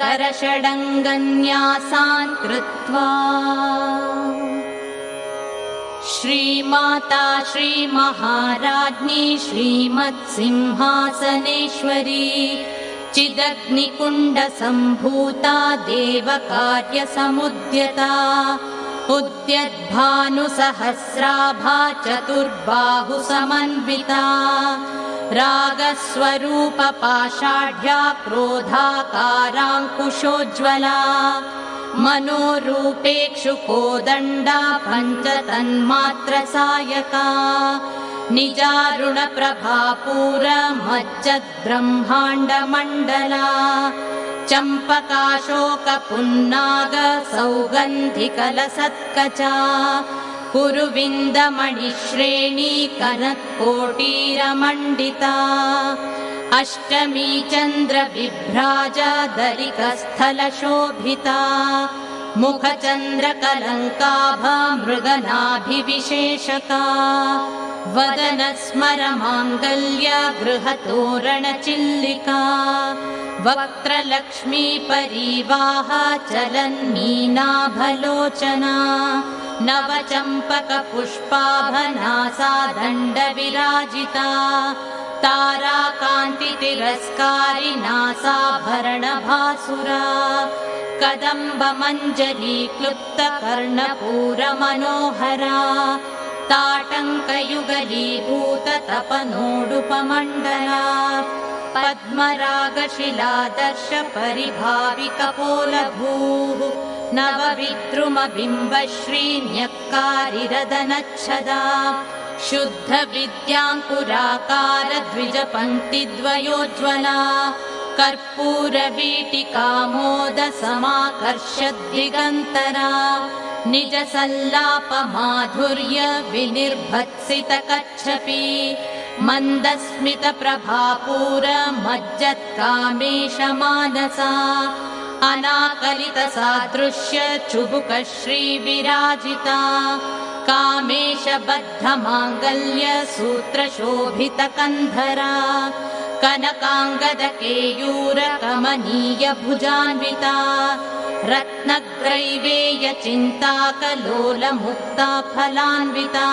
करषडङ्गन्यासान् कृत्वा श्रीमाता श्रीमहाराज्ञी श्रीमत्सिंहासनेश्वरी चिदग्निकुण्डसम्भूता देवकार्यसमुद्यता उद्यद्भानुसहस्राभा चतुर्बाहुसमन्विता रागस्वरूपपाषाढ्या क्रोधाकाराङ्कुशोज्ज्वला मनोरूपेक्षुकोदण्डा पञ्चतन्मात्रसायका निजारुणप्रभापूरमज्जद्ब्रह्माण्डमण्डला चम्पकाशोकपुन्नाग सौगन्धिकलसत्कचा कुरुविन्दमणिश्रेणी कनत्कोटीरमण्डिता अष्टमी चन्द्रविभ्राजदलिकस्थलशोभिता मुखचन्द्रकलङ्काभा मृगनाभिविशेषका वदनस्मरमाङ्गल्य गृहतोरणचिल्लिका वक्त्रलक्ष्मी परीवाह चलन्मीनाभलोचना नवचम्पकपुष्पाभनासा दण्डविराजिता ताराकान्तितिरस्कारि नासाभरणभासुरा कदम्बमञ्जलीक्लुप्तकर्णपूरमनोहरा ताटङ्कयुगलीभूततपनोडुपमण्डला पद्मरागशिलादर्श परिभाविकपोलभूः नवविद्रुमबिम्बश्रीन्यक्कारिरदनच्छदा शुद्धविद्याङ्कुराकार द्विजपङ्क्तिद्वयोज्ज्वला कर्पूरवीटिकामोदसमाकर्षद्दिगन्तरा निजसल्लापमाधुर्य विनिर्भत्सितकच्छपी मन्दस्मितप्रभापूरमज्जत्कामेशमानसा अनाकलितसादृश्य चुबुकश्रीविराजिता कामेशबद्धमाङ्गल्य सूत्रशोभितकन्धरा कनकाङ्गदकेयूरकमनीयभुजान्विता रत्नग्रैवेयचिन्ताकलोलमुक्ता फलान्विता